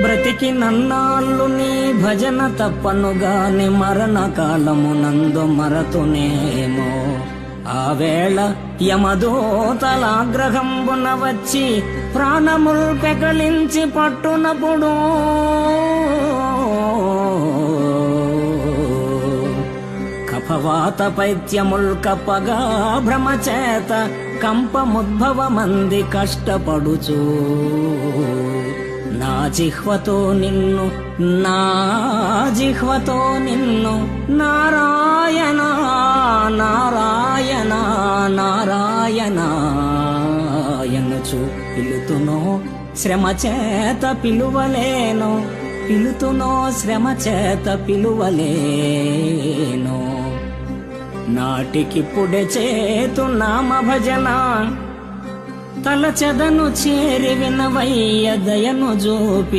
బ్రతికి నన్నాళ్ళు నీ భజన తప్పనుగాని మరణ కాలమునందు మరతునేమో. ఆ వేళ యమదూతలాగ్రహంబున వచ్చి ప్రాణముల్ పెకలించి పట్టునప్పుడు కఫవాత పైత్యముల్ కప్పగా భ్రమచేత కంపముద్భవమంది కష్టపడుచు నా జిహ్వతో నిన్ను నారాయణ నారాయణ నారాయణ ఎనుచు పిలుతునో శ్రమ చేత పిలువలేను, పిలుతునో శ్రమ చేత పిలువలేను. నాటికిప్పుడే చేతు నామ భజన తలచెదను చేరి వినవయ్య దయను జూపి